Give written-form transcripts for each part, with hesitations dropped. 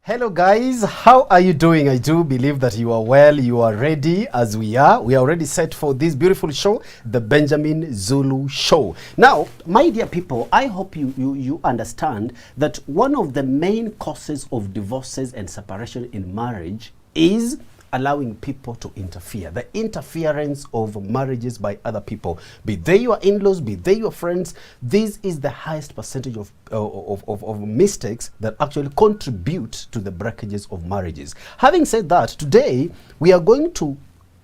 Hello guys, how are you doing? I do believe that you are well, you are ready as we are. We are already set for this beautiful show, The Benjamin Zulu Show. Now, my dear people, I hope you understand that one of the main causes of divorces and separation in marriage is allowing people to interfere. The interference of marriages by other people, be they your in-laws, be they your friends. This is the highest percentage of mistakes that actually contribute to the breakages of marriages. Having said that, today we are going to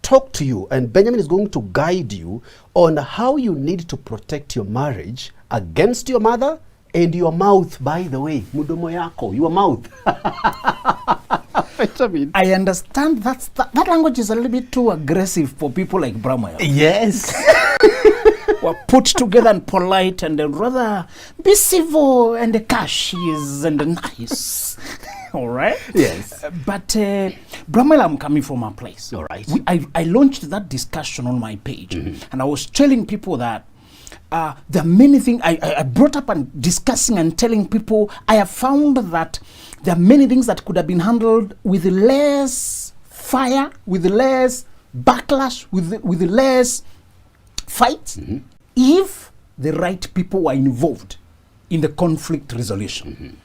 talk to you, and Benjamin is going to guide you on how you need to protect your marriage against your mother and your mouth. By the way, mudomo yako, your mouth. I understand that language is a little bit too aggressive for people like Brahma. Yes. We're put together and polite and rather be civil and cashiers and nice. All right? Yes. But Brahma, I'm coming from a place. All right. I launched that discussion on my page, and I was telling people that there are many things I brought up and discussing and telling people. I have found that there are many things that could have been handled with less fire, with less backlash, with less fight, if the right people were involved in the conflict resolution.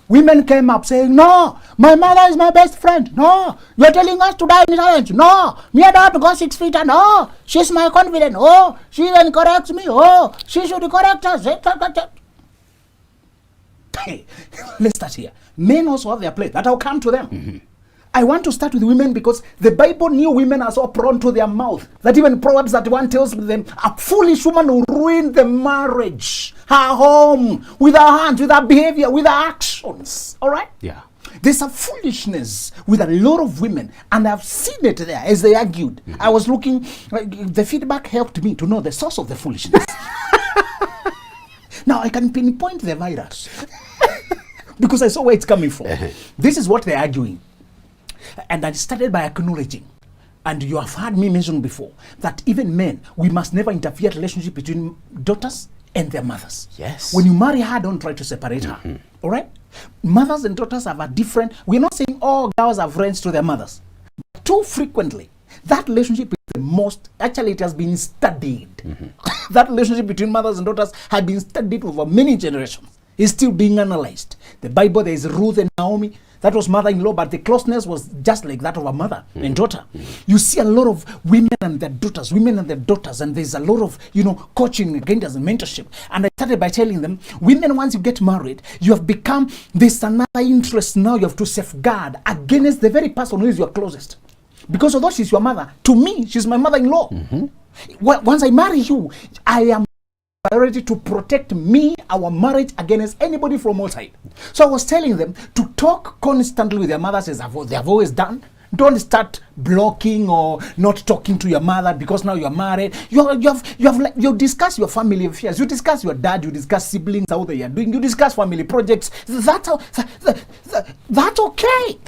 Women came up saying, no, my mother is my best friend. No, you're telling us to die in silence. No, me and her to go 6 feet. And no, she's my confidant. Oh, she even corrects me. Oh, she should correct us. Hey, let's start here. Men also have their place. That I'll come to them. I want to start with women because the Bible knew women are so prone to their mouth that even Proverbs 31 tells them a foolish woman will ruin the marriage, her home, with her hands, with her behavior, with her actions. All right? Yeah. There's a foolishness with a lot of women, and I've seen it there as they argued. I was looking, the feedback helped me to know the source of the foolishness. Now I can pinpoint the virus because I saw where it's coming from. This is what they're arguing. And I started by acknowledging, and you have heard me mention before, that even men, we must never interfere in the relationship between daughters and their mothers. Yes. When you marry her, don't try to separate her. All right? Mothers and daughters have a different, we're not saying all girls are friends to their mothers. But too frequently, that relationship is the most, actually it has been studied. That relationship between mothers and daughters has been studied over many generations. It's still being analyzed. The Bible, there is Ruth and Naomi. That was mother-in-law, but the closeness was just like that of a mother and daughter. You see a lot of women and their daughters, and there's a lot of, coaching, guidance, and mentorship. And I started by telling them, women, once you get married, you have become, there's another interest now you have to safeguard against the very person who is your closest. Because although she's your mother, to me, she's my mother-in-law. Once I marry you, I am priority to protect me, our marriage, against anybody from outside. So I was telling them to talk constantly with their mothers as they have always done. Don't start blocking or not talking to your mother because now you're married. You discuss your family affairs. You discuss your dad. You discuss siblings, how they are doing. You discuss family projects. That's okay.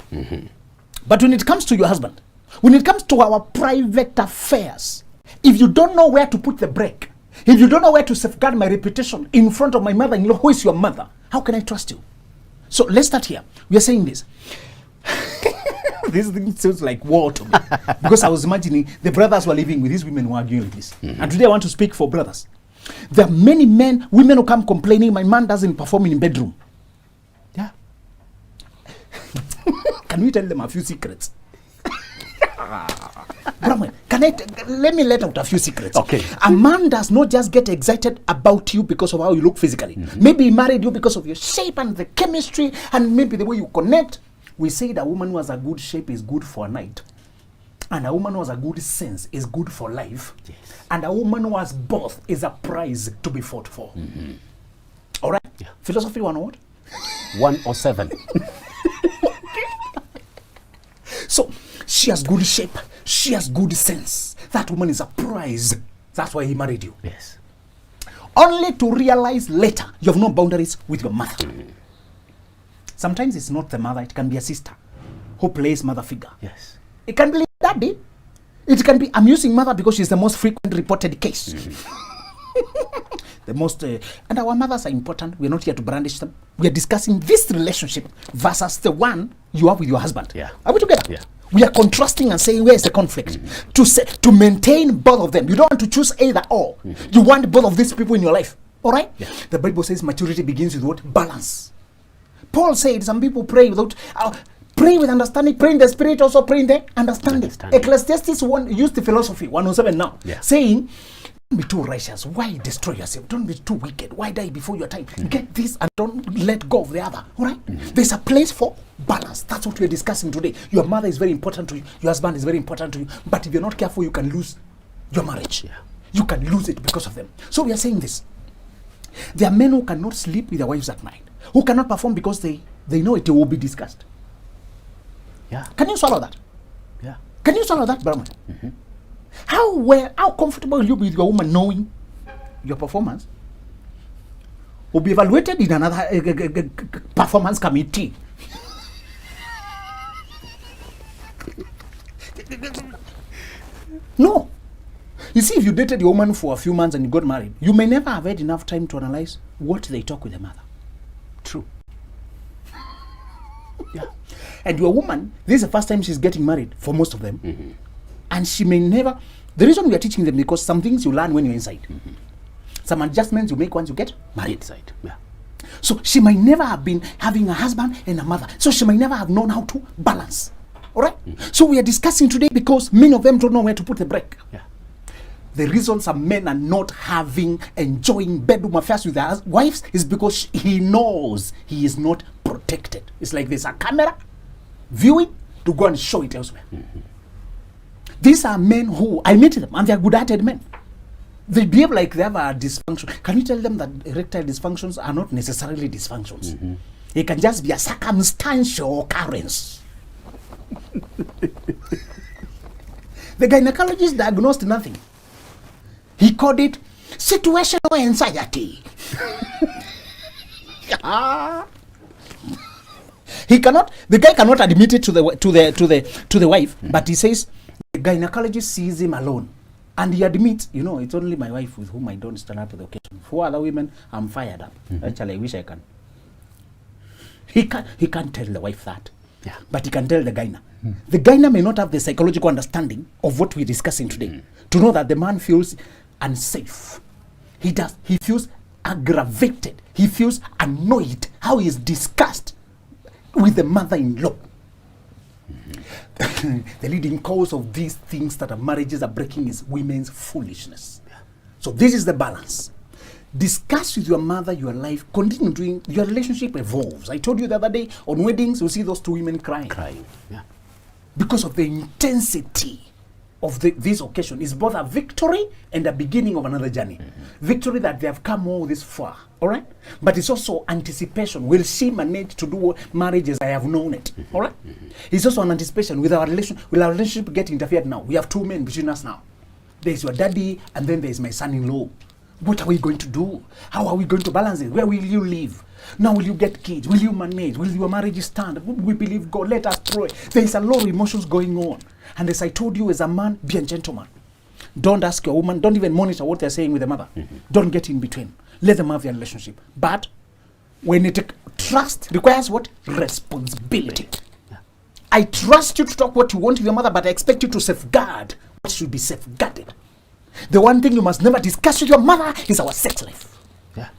But when it comes to your husband, when it comes to our private affairs, if you don't know where to put the brake, if you don't know where to safeguard my reputation in front of my mother-in-law, who is your mother, how can I trust you? So let's start here. We are saying this. This thing sounds like war to me. Because I was imagining the brothers were living with these women who are arguing with this. And today I want to speak for brothers. There are many women who come complaining, my man doesn't perform in bedroom. Yeah. Can we tell them a few secrets? Brahman, let me let out a few secrets. Okay. A man does not just get excited about you because of how you look physically. Maybe he married you because of your shape and the chemistry and maybe the way you connect. We said a woman who has a good shape is good for a night. And a woman who has a good sense is good for life. Yes. And a woman who has both is a prize to be fought for. All right? Yeah. Philosophy 101? 107. So, she has good shape. She has good sense. That woman is a prize. That's why he married you. Yes. Only to realize later you have no boundaries with your mother. Sometimes it's not the mother, it can be a sister who plays mother figure. Yes. It can be daddy. It can be, I'm using mother because she's the most frequent reported case. The most, and our mothers are important. We're not here to brandish them. We are discussing this relationship versus the one you have with your husband. Yeah. Are we together? Yeah. We are contrasting and saying where is the conflict. To maintain both of them. You don't want to choose either or. You want both of these people in your life. All right? Yeah. The Bible says maturity begins with what? Balance. Paul said some people pray without... pray with understanding, pray in the spirit, also pray in the understanding. Ecclesiastes used the philosophy, 107 now, saying, don't be too righteous. Why destroy yourself? Don't be too wicked. Why die before your time? Get this and don't let go of the other. All right? There's a place for balance. That's what we're discussing today. Your mother is very important to you. Your husband is very important to you. But if you're not careful, you can lose your marriage. Yeah. You can lose it because of them. So we are saying this. There are men who cannot sleep with their wives at night, who cannot perform because they know it will be discussed. Yeah. Can you swallow that? Yeah. Can you swallow that, Brahman? How comfortable will you be with your woman knowing your performance will be evaluated in another performance committee? No. You see, if you dated your woman for a few months and you got married, you may never have had enough time to analyze what they talk with their mother. True. Yeah. And your woman, this is the first time she's getting married for most of them. And she may never... The reason we are teaching them because some things you learn when you're inside. Some adjustments you make once you get married. Inside. Yeah. So she might never have been having a husband and a mother. So she might never have known how to balance. All right? So we are discussing today because many of them don't know where to put the brake. Yeah. The reason some men are not enjoying bedroom affairs with their wives is because he knows he is not protected. It's like there's a camera viewing to go and show it elsewhere. These are men who, I met them, and they're good-hearted men. They behave like they have a dysfunction. Can you tell them that erectile dysfunctions are not necessarily dysfunctions? It can just be a circumstantial occurrence. The gynecologist diagnosed nothing. He called it situational anxiety. The guy cannot admit it to the wife, but he says the gynecologist sees him alone. And he admits, it's only my wife with whom I don't stand up to the occasion. For other women, I'm fired up. Actually, I wish I can. He can't tell the wife that. Yeah. But he can tell the gyna. The gyna may not have the psychological understanding of what we're discussing today to know that the man feels unsafe. He feels aggravated. He feels annoyed how he is discussed with the mother-in-law. The leading cause of these things that our marriages are breaking is women's foolishness. So this is the balance. Discuss with your mother your life. Continue doing. Your relationship evolves. I told you the other day on weddings, you'll see those two women crying. Yeah. Because of the intensity of this occasion. Is both a victory and a beginning of another journey. Victory that they have come all this far. All right? But it's also anticipation. Will she manage to do marriage as I have known it? All right? It's also an anticipation. Will our relationship get interfered now? We have two men between us now. There's your daddy and then there's my son-in-law. What are we going to do? How are we going to balance it? Where will you live? Now will you get kids? Will you manage? Will your marriage stand? We believe God. Let us pray. There is a lot of emotions going on. And as I told you, as a man, be a gentleman. Don't ask your woman. Don't even monitor what they're saying with the mother. Don't get in between. Let them have their relationship. But when trust requires what? Responsibility. I trust you to talk what you want with your mother, but I expect you to safeguard what should be safeguarded. The one thing you must never discuss with your mother is our sex life. Yeah.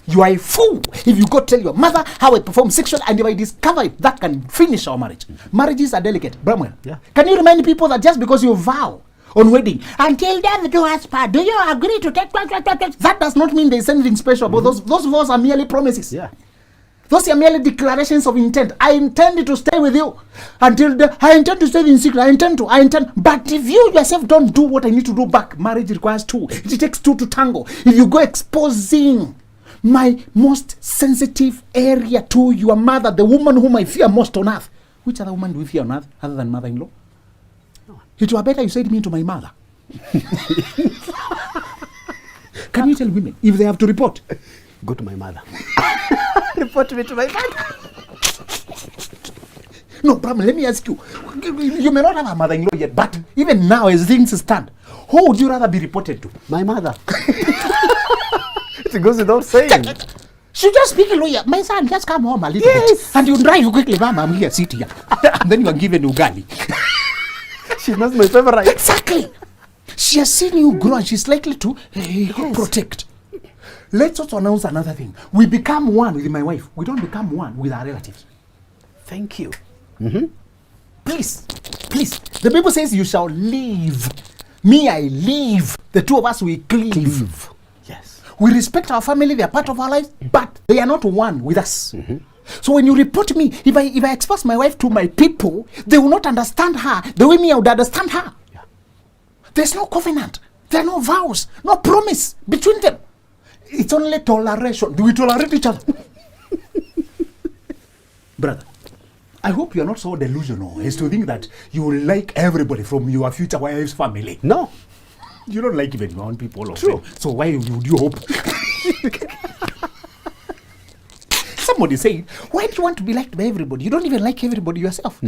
You are a fool if you go tell your mother how I perform sexually, and if I discover it, that can finish our marriage. Marriages are delicate. Bramwell, can you remind people that just because you vow on wedding, until death do us part, do you agree to take... That does not mean there's anything special, but those vows are merely promises. Yeah. Those are merely declarations of intent. I intend to stay with you until I intend to stay in secret. I intend. But if you yourself don't do what I need to do back, marriage requires two. It takes two to tango. If you go exposing my most sensitive area to your mother, the woman whom I fear most on earth, which other woman do we fear on earth other than mother-in-law? It was better you said me to my mother. Can you tell women if they have to report? Go to my mother. Report me to my mother. No problem. Let me ask you. You may not have a mother-in-law yet, but even now, as things stand, who would you rather be reported to? My mother. It goes without saying. She just speak a lawyer. My son, just come home a little bit. And you drive quickly, Mama, I'm here, sit here. And then you are given ugali. She knows my favorite. Exactly. She has seen you grow and she's likely to protect. Let's also announce another thing. We become one with my wife. We don't become one with our relatives. Thank you. Please, please. The Bible says you shall live. Me, I live. The two of us, we cleave. Yes. We respect our family, they are part of our lives, but they are not one with us. So when you report me, if I expose my wife to my people, they will not understand her the way me I would understand her. Yeah. There's no covenant. There are no vows, no promise between them. It's only toleration. Do we tolerate each other? Brother, I hope you are not so delusional as to think that you will like everybody from your future wife's family. No. You don't like even your own people. True. So why would you hope? Somebody said, why do you want to be liked by everybody? You don't even like everybody yourself.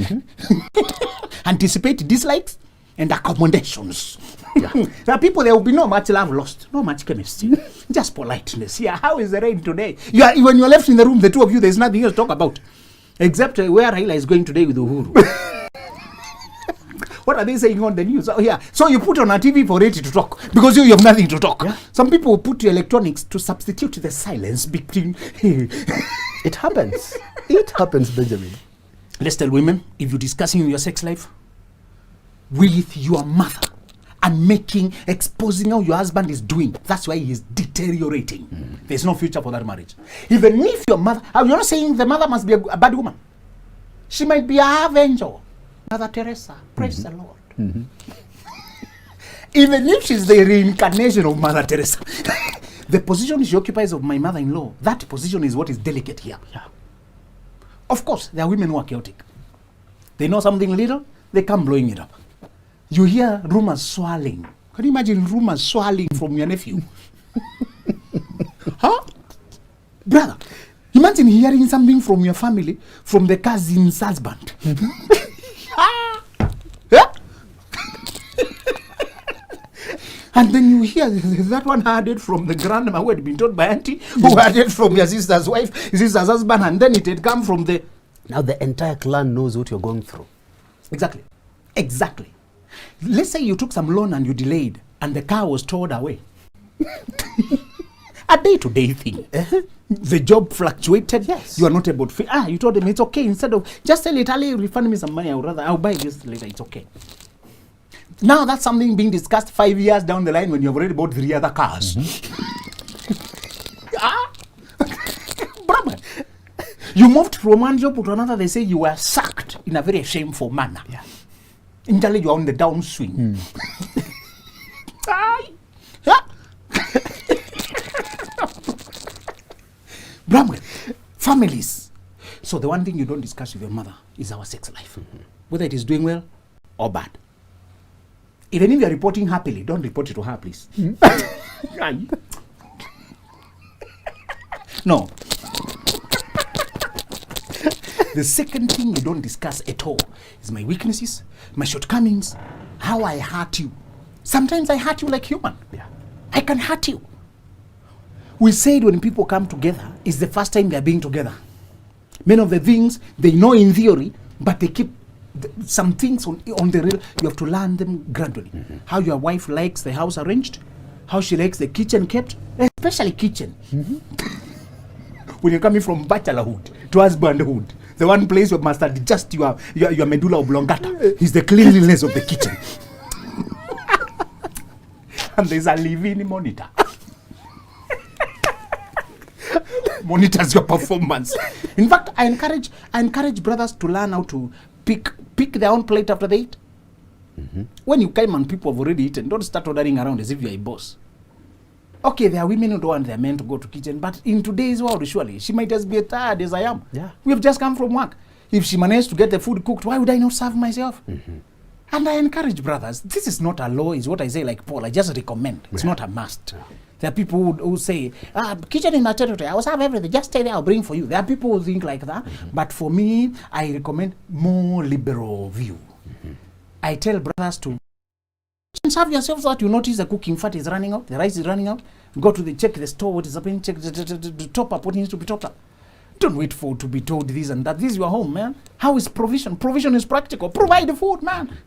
Anticipate dislikes and accommodations. Yeah. There are people, there will be no much love lost, no much chemistry, just politeness. Yeah, how is the rain today? When you're left in the room, the two of you, there's nothing else to talk about. Except where Raila is going today with Uhuru. What are they saying on the news? Oh, yeah. So you put on a TV for it to talk because you have nothing to talk. Yeah. Some people will put electronics to substitute the silence between. It happens. It happens, Benjamin. Let's tell women, if you're discussing your sex life with your mother and exposing how your husband is doing, that's why he is deteriorating. There's no future for that marriage. Even if your mother, you're not saying the mother must be a bad woman. She might be a half angel. Mother Teresa, praise the Lord. Even if she's the reincarnation of Mother Teresa, the position she occupies of my mother-in-law, that position is what is delicate here. Yeah. Of course, there are women who are chaotic. They know something little, they come blowing it up. You hear rumors swirling. Can you imagine rumors swirling from your nephew? Huh? Brother, imagine hearing something from your family, from the cousin's husband. Yeah? And then you hear that one heard it from the grandma who had been told by auntie, who heard it from your sister's wife, sister's husband, and then it had come from the... Now the entire clan knows what you're going through. Exactly. Exactly. Let's say you took some loan and you delayed, and the car was towed away. A day-to-day thing. The job fluctuated. Yes. You are not able to... you told them it's okay. Instead of just tell it, refund me some money. I'll buy this later. It's okay. Now that's something being discussed 5 years down the line when you've already bought 3 other cars. Brother, you moved from one job to another. They say you were sacked in a very shameful manner. Yeah. Entirely you're on the downswing. Brahman, families. So the one thing you don't discuss with your mother is our sex life. Whether it is doing well or bad. Even if you're reporting happily, don't report it to her, please. No. The second thing you don't discuss at all is my weaknesses, my shortcomings, how I hurt you. Sometimes I hurt you like human. Yeah. I can hurt you. We said when people come together, it's the first time they're being together. Many of the things they know in theory, but they keep some things on the real. You have to learn them gradually. How your wife likes the house arranged, how she likes the kitchen kept, especially kitchen. When you're coming from bachelorhood to husbandhood, the one place you must adjust your medulla oblongata is the cleanliness of the kitchen. And there's a living monitor. Monitors your performance. In fact, I encourage brothers to learn how to pick their own plate after they eat. When you come and people have already eaten, don't start ordering around as if you're a boss. Okay, there are women who don't want their men to go to kitchen, but in today's world, surely, she might as be tired as I am. Yeah. We've just come from work. If she managed to get the food cooked, why would I not serve myself? And I encourage brothers, this is not a law, is what I say, like Paul, I just recommend. It's not a must. There are people who say, kitchen in my territory, I will have everything, just stay there, I'll bring for you. There are people who think like that. But for me, I recommend more liberal view. I tell brothers to serve yourself so that you notice the cooking fat is running out, the rice is running out. Go to check the store, what is happening, check the top up, what needs to be topped up. Don't wait for to be told this and that. This is your home, man. How is provision? Provision is practical. Provide the food, man.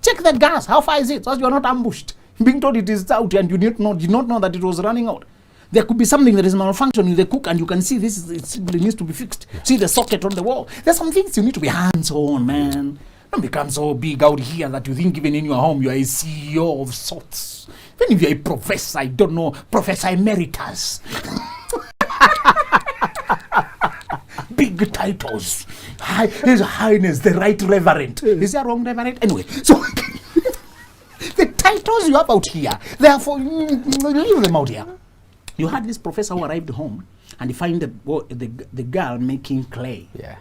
Check the gas. How far is it? So you are not ambushed. Being told it is out and you did not know that it was running out. There could be something that is malfunction in the cook and you can see this it simply needs to be fixed. See the socket on the wall. There's some things you need to be hands-on, man. Don't become so big out here that you think even in your home you are a CEO of sorts. Even if you're a professor, I don't know, Professor Emeritus. Big titles. His Highness, the Right Reverend. Is there wrong Reverend? Anyway, so the titles you have out here, therefore, leave them out here. You had this professor who arrived home and he found the girl making clay. Yeah.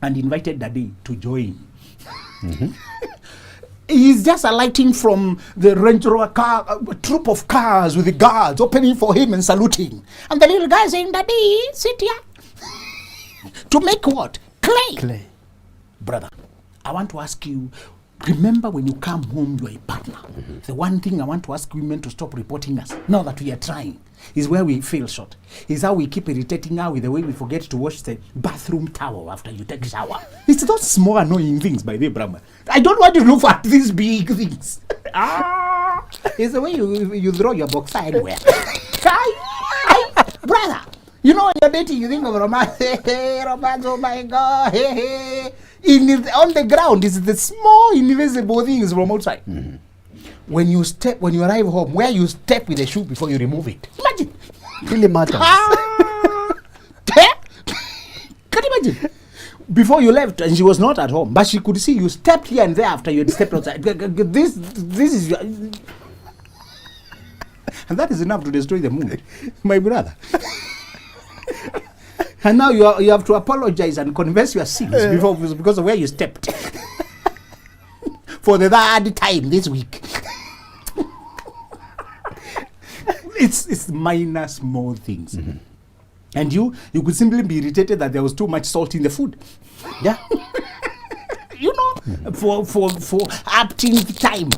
And invited Daddy to join. He's just alighting from the Range Rover car, a troop of cars with the guards opening for him and saluting. And the little guy saying, Daddy, sit here. To make what? Clay. Clay. Brother, I want to ask you, remember when you come home, you're a partner. The one thing I want to ask women to stop reporting us, now that we are trying, is where we fail short. Is how we keep irritating her with the way we forget to wash the bathroom towel after you take a shower. It's those small annoying things, by the way, Brahma. I don't want you to look at these big things. It's the way you throw your box anywhere. Brother, you know when you're dating, you think of romance. Hey, romance, oh my God. On the ground, it's the small, invisible things from outside. When you arrive home, where you step with the shoe before you remove it. Imagine. Really matters. Can you imagine? Before you left, and she was not at home, but she could see you stepped here and there after you had stepped outside. This is your... And that is enough to destroy the mood, my brother. And now you have to apologize and confess your sins because of where you stepped. For the third time this week. It's minor small things. And you could simply be irritated that there was too much salt in the food. Yeah. You know, for upteenth time.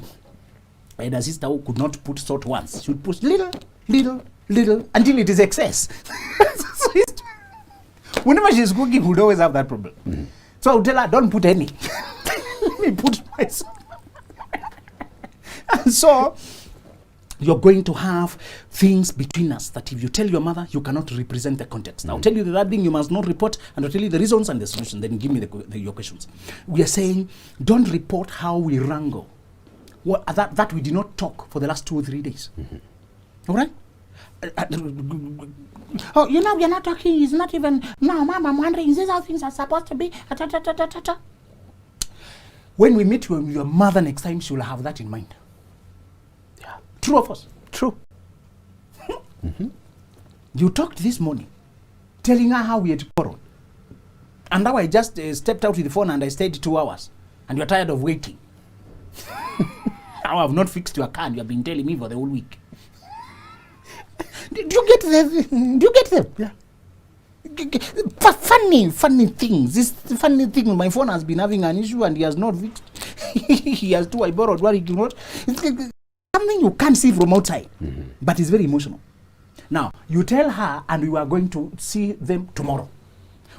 And a sister who could not put salt once, she would put little, until it is excess. Whenever she's cooking, would always have that problem. So I would tell her, don't put any. Let me put myself. And so you're going to have things between us that if you tell your mother, you cannot represent the context. I'll tell you that thing you must not report, and I'll tell you the reasons and the solution. Then give me your questions. We are saying, don't report how we wrangle. That we did not talk for the last 2 or 3 days. All right? Oh, you know, we are not talking. It's not even. No, Mom, I'm wondering, is this how things are supposed to be? When we meet your mother next time, she will have that in mind. Yeah. True or false? True. You talked this morning, telling her how we had quarreled. And now I just stepped out with the phone and I stayed 2 hours. And you're tired of waiting. Now I've not fixed your car and you've been telling me for the whole week. Do you get them? Yeah. Funny things. This funny thing, my phone has been having an issue and he has not fixed. He has 2 I borrowed, what he cannot. It's like something you can't see from outside, but it's very emotional. Now, you tell her and we are going to see them tomorrow.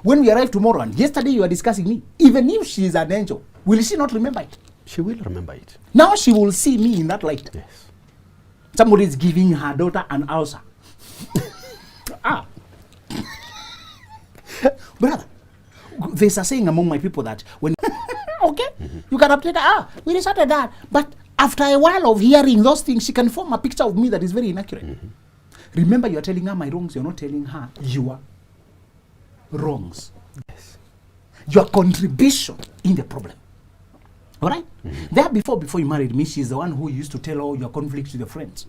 When we arrive tomorrow, and yesterday you are discussing me, even if she is an angel, will she not remember it? She will remember it. Now she will see me in that light. Yes. Somebody is giving her daughter an ulcer. Brother, there's a saying among my people that when okay, you can update her, we decided that. But after a while of hearing those things, she can form a picture of me that is very inaccurate. Remember, you're telling her my wrongs, you're not telling her your wrongs. Yes. Your contribution in the problem. All right? There before you married me, she's the one who used to tell all your conflicts with your friends.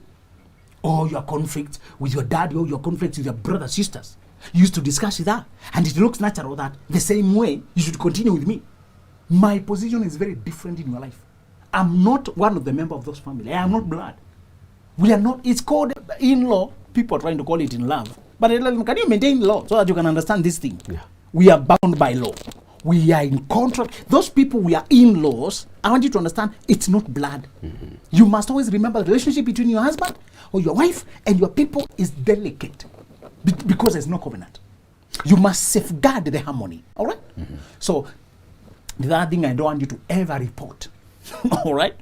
Or your conflicts with your dad, or your conflicts with your brothers, sisters. You used to discuss with her. And it looks natural that the same way you should continue with me. My position is very different in your life. I'm not one of the member of those family. I am not blood. We are not. It's called in-law. People are trying to call it in love. But can you maintain law so that you can understand this thing? Yeah. We are bound by law. We are in contract. Those people we are in-laws, I want you to understand, it's not blood. You must always remember the relationship between your husband or your wife and your people is delicate because there's no covenant. You must safeguard the harmony. All right? So, the other thing I don't want you to ever report. All right?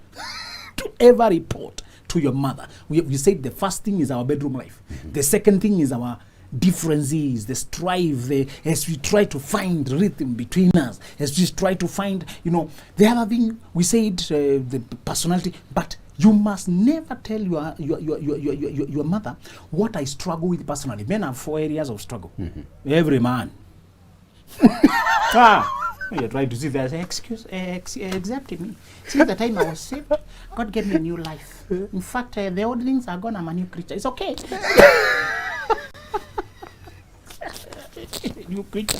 To ever report to your mother. We said the first thing is our bedroom life. The second thing is our differences, the strife, as we try to find rhythm between us, as we try to find, the other thing we said, the personality, but you must never tell your mother what I struggle with personally. Men have 4 areas of struggle. Every man. You're trying to see that. Excuse, accept me. Since the time I was saved, God gave me a new life. In fact, the old things are gone. I'm a new creature. It's okay. New creature.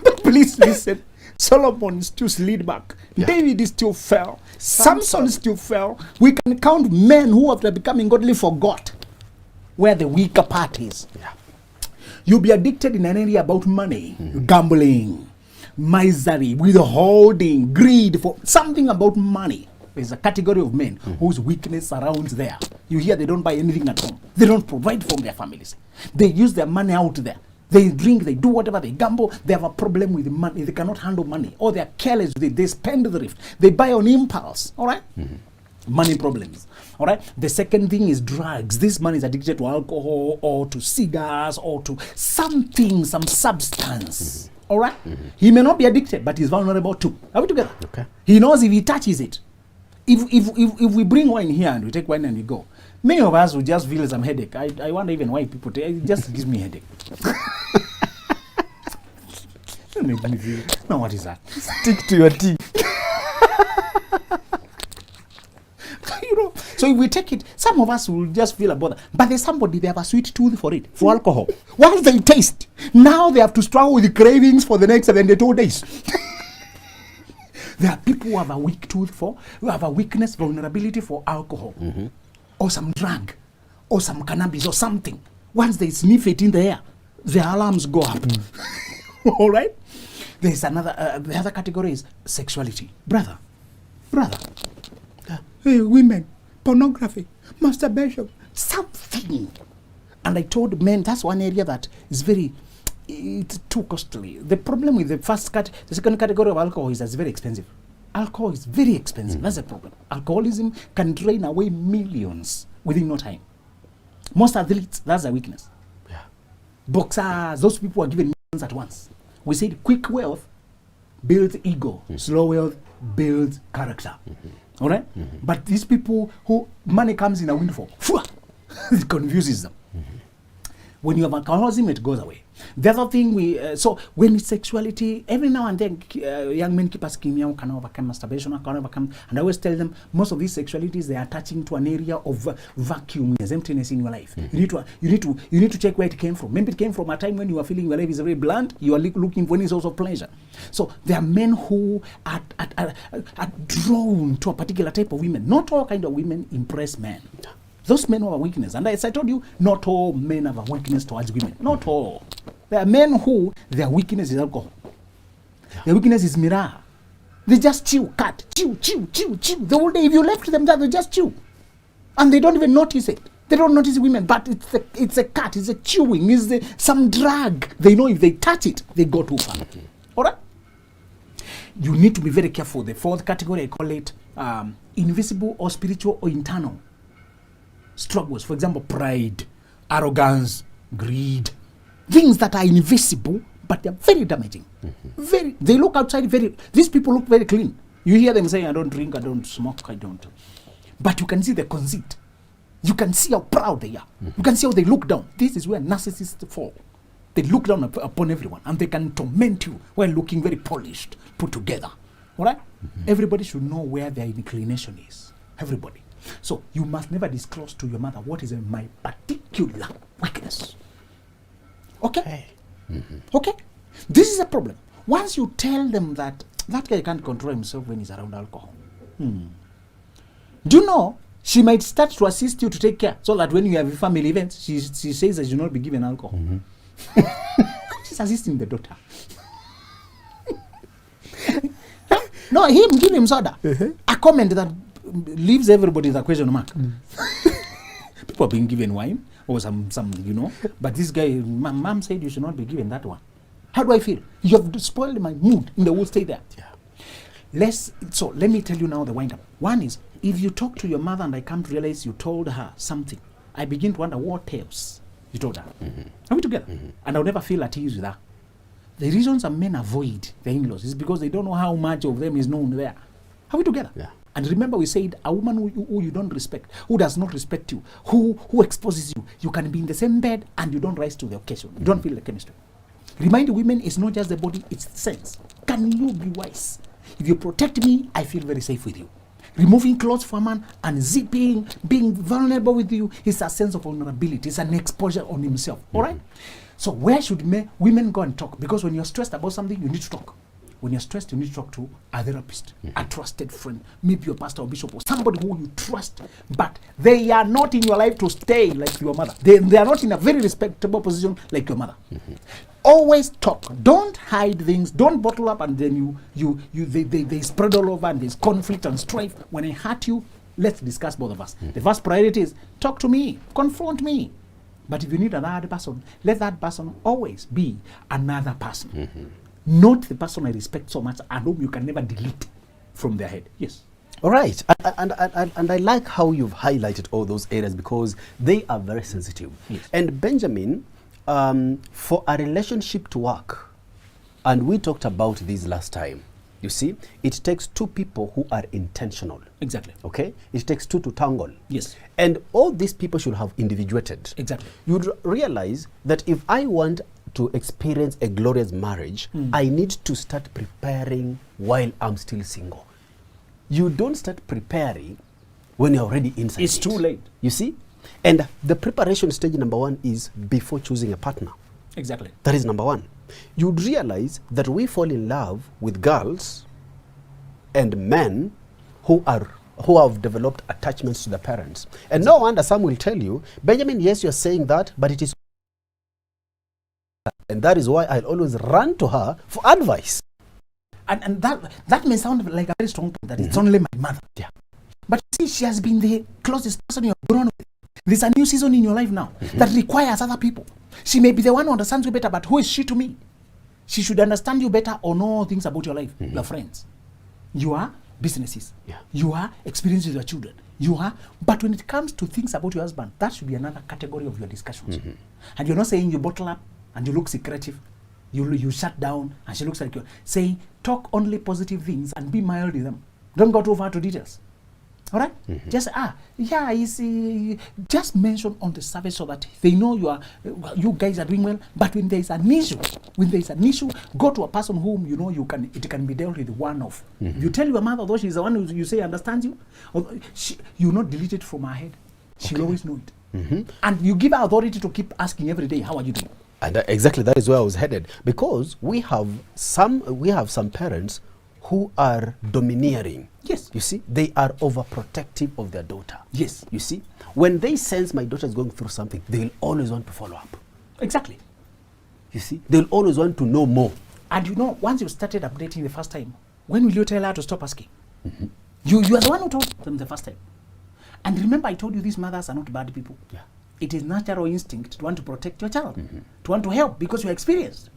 But please listen. Solomon still slid back. Yeah. David still fell. Samson still fell. We can count men who after becoming godly forgot where the weaker part is. Yeah. You'll be addicted in an area about money, gambling, misery, withholding, greed for something about money. There's a category of men whose weakness surrounds there. You hear they don't buy anything at home. They don't provide for their families. They use their money out there. They drink, they do whatever, they gamble. They have a problem with money. They cannot handle money. Or they're careless with it. They spend the rift. They buy on impulse. All right? Money problems. All right? The second thing is drugs. This man is addicted to alcohol or to cigars or to something, some substance. All right? He may not be addicted, but he's vulnerable too. Are we together? Okay. He knows if he touches it. If we bring wine here and we take wine and we go, many of us will just feel some headache. I wonder even why people take it. Just gives me headache. Make me feel. Now what is that? Stick to your tea. So if we take it, some of us will just feel a bother. But there's somebody, they have a sweet tooth for it, for alcohol. Once they taste, now they have to struggle with the cravings for the next 72 days. There are people who have a weak tooth who have a weakness, vulnerability for alcohol, or some drug, or some cannabis, or something. Once they sniff it in the air, their alarms go up. All right? There's another, the other category is sexuality. Brother. Hey, women, pornography, masturbation, something. And I told men, that's one area that is it's too costly. The problem with the second category of alcohol is that it's very expensive. Alcohol is very expensive. That's the problem. Alcoholism can drain away millions within no time. Most athletes, that's their weakness. Yeah. Boxers, those people are given millions at once. We said quick wealth builds ego. Slow wealth builds character. All right? But these people who money comes in a windfall, it confuses them. When you have alcoholism, it goes away. The other thing so when it's sexuality, every now and then young men keep asking me, how can I overcome masturbation? How can I overcome? And I always tell them, most of these sexualities, they are touching to an area of vacuum, there's emptiness in your life. You need to check where it came from. Maybe it came from a time when you are feeling your life is very blunt. You are looking for any source of pleasure. So there are men who are drawn to a particular type of women. Not all kind of women impress men. Those men have a weakness. And as I told you, not all men have a weakness towards women. Not all. There are men who their weakness is alcohol. Their weakness is mirror. They just chew, cut, chew. The whole day, if you left them there, they just chew. And they don't even notice it. They don't notice women, but it's a cut, it's a chewing, it's some drug. They know if they touch it, they go too far. All right? You need to be very careful. The fourth category, I call it invisible or spiritual or internal struggles. For example, pride, arrogance, greed. Things that are invisible, but they're very damaging. They look outside these people look very clean. You hear them saying, I don't drink, I don't smoke, I don't. But you can see the conceit. You can see how proud they are. You can see how they look down. This is where narcissists fall. They look down upon everyone and they can torment you while looking very polished, put together. All right? Everybody should know where their inclination is. Everybody. So you must never disclose to your mother what is my particular weakness. Okay? Okay? This is a problem. Once you tell them that guy can't control himself when he's around alcohol. Do you know, she might start to assist you to take care so that when you have family events, she says that you not be given alcohol. She's assisting the daughter. No, him give him soda. A comment that leaves everybody with a question mark. People are being given wine or some, but this guy, mom said you should not be given that one. How do I feel? You have spoiled my mood in the whole stay there. Yeah. So let me tell you now the wind up. One is, if you talk to your mother and I come to realize you told her something, I begin to wonder what else you told her. Are we together? And I'll never feel at ease with her. The reason some men avoid the in-laws is because they don't know how much of them is known there. Are we together? Yeah. And remember we said a woman who you don't respect, who does not respect you, who exposes you, you can be in the same bed and you don't rise to the occasion. You don't feel the chemistry. Remind women, it's not just the body, it's the sense. Can you be wise? If you protect me, I feel very safe with you. Removing clothes for a man and zipping, being vulnerable with you is a sense of vulnerability. It's an exposure on himself. All right? So where should women go and talk? Because when you're stressed about something, you need to talk. When you're stressed, you need to talk to a therapist, a trusted friend, maybe your pastor or bishop or somebody who you trust. But they are not in your life to stay like your mother. They are not in a very respectable position like your mother. Always talk. Don't hide things. Don't bottle up and then they spread all over and there's conflict and strife. When I hurt you, let's discuss both of us. The first priority is talk to me, confront me. But if you need another person, let that person always be another person. Not the person I respect so much and whom you can never delete from their head. Yes. All right. And I like how you've highlighted all those areas because they are very sensitive. Yes. And Benjamin, for a relationship to work, and we talked about this last time, you see, it takes two people who are intentional. Exactly. Okay? It takes two to tangle. Yes. And all these people should have individuated. Exactly. You'd realize that if I want to experience a glorious marriage, I need to start preparing while I'm still single. You don't start preparing when you're already inside. It's too late. You see? And the preparation stage number one is before choosing a partner. Exactly. That is number one. You'd realize that we fall in love with girls and men who have developed attachments to the parents. And no wonder some will tell you, Benjamin, yes, you're saying that, but it is. And that is why I'll always run to her for advice. And that may sound like a very strong point, that it's only my mother. Yeah. But see, she has been the closest person you've grown with. There's a new season in your life now that requires other people. She may be the one who understands you better, but who is she to me? She should understand you better or know things about your life. You are friends. You are businesses. Yeah. You are experiences with your children. You are. But when it comes to things about your husband, that should be another category of your discussions. And you're not saying you bottle up and you look secretive. You shut down and she looks like you're saying, talk only positive things and be mild with them. Don't go too far to details. All right? Just, just mention on the surface so that they know you guys are doing well. But when there is an issue, go to a person whom you know it can be dealt with one off. You tell your mother, though she's the one who you say understands you, you not delete it from her head. She'll always know it. And you give her authority to keep asking every day, how are you doing? And exactly that is where I was headed. Because we have some parents who are domineering. Yes. You see, they are overprotective of their daughter. Yes. You see, when they sense my daughter is going through something, they'll always want to follow up. Exactly. You see, they'll always want to know more. And you know, once you started updating the first time, when will you tell her to stop asking? You are the one who told them the first time. And remember, I told you these mothers are not bad people. Yeah. It is natural instinct to want to protect your child, to want to help because you're experienced.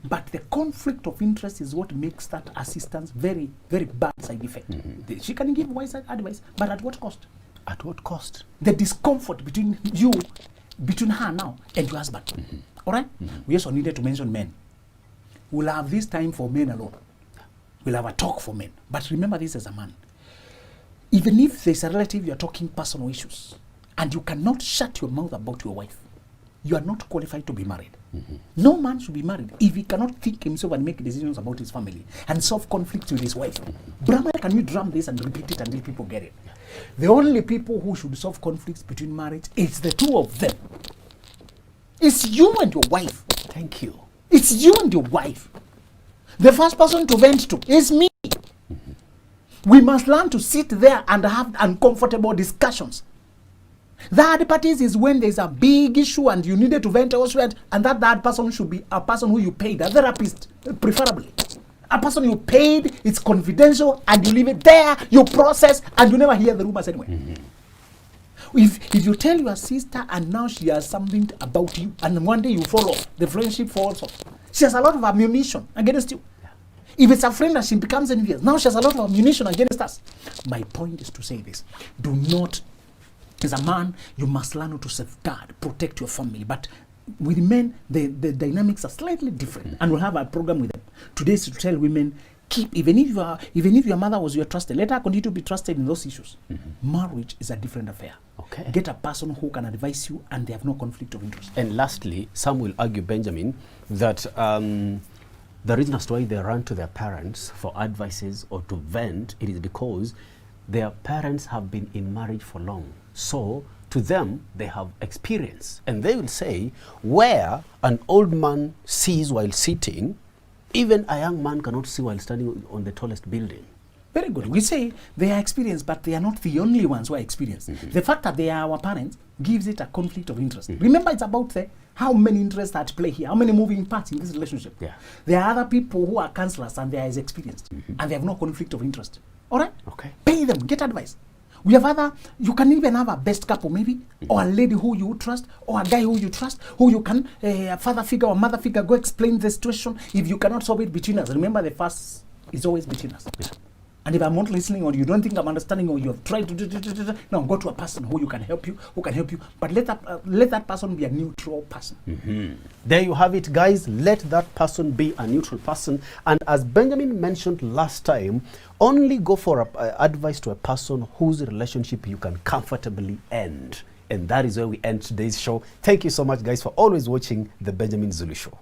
But the conflict of interest is what makes that assistance very, very bad side effect. She can give wise advice, but at what cost? At what cost? The discomfort between her now and your husband. All right? We also needed to mention men. We'll have this time for men alone. We'll have a talk for men. But remember this as a man. Even if there's a relative, you're talking personal issues, and you cannot shut your mouth about your wife, you are not qualified to be married. No man should be married if he cannot think himself and make decisions about his family and solve conflicts with his wife. Brahma, can you drum this and repeat it until people get it? The only people who should solve conflicts between marriage is the two of them. It's you and your wife. Thank you. It's you and your wife. The first person to vent to is me. We must learn to sit there and have uncomfortable discussions. Third parties is when there's a big issue and you needed to vent elsewhere, and that third person should be a person who you paid, a therapist, preferably. A person you paid, it's confidential, and you leave it there, you process, and you never hear the rumors anyway. If you tell your sister and now she has something about you, and one day you fall off, the friendship falls off, she has a lot of ammunition against you. If it's a friend and she becomes envious, now she has a lot of ammunition against us. My point is to say this. Do not, as a man, you must learn how to safeguard, protect your family. But with men, the dynamics are slightly different. And we'll have a program with them. Today is to tell women, keep, even if your mother was your trusted, let her continue to be trusted in those issues. Marriage is a different affair. Okay. Get a person who can advise you and they have no conflict of interest. And lastly, some will argue, Benjamin, that the reason as to why they run to their parents for advices or to vent, it is because their parents have been in marriage for long. So to them, they have experience. And they will say, where an old man sees while sitting, even a young man cannot see while standing on the tallest building. Very good. We say they are experienced, but they are not the only ones who are experienced. The fact that they are our parents gives it a conflict of interest. Remember, it's about how many interests are at play here, how many moving parts in this relationship. Yeah. There are other people who are counselors and they are as experienced, and they have no conflict of interest. All right? Okay. Pay them, get advice. We have you can even have a best couple maybe, or a lady who you trust, or a guy who you trust, who you can, a father figure or mother figure, go explain the situation. If you cannot solve it between us, remember the first is always between us. Yeah. And if I'm not listening, or you don't think I'm understanding, or you have tried to now go to a person who can help you, but let that person be a neutral person. There you have it, guys. Let that person be a neutral person. And as Benjamin mentioned last time, only go for advice to a person whose relationship you can comfortably end. And that is where we end today's show. Thank you so much, guys, for always watching The Benjamin Zulu Show.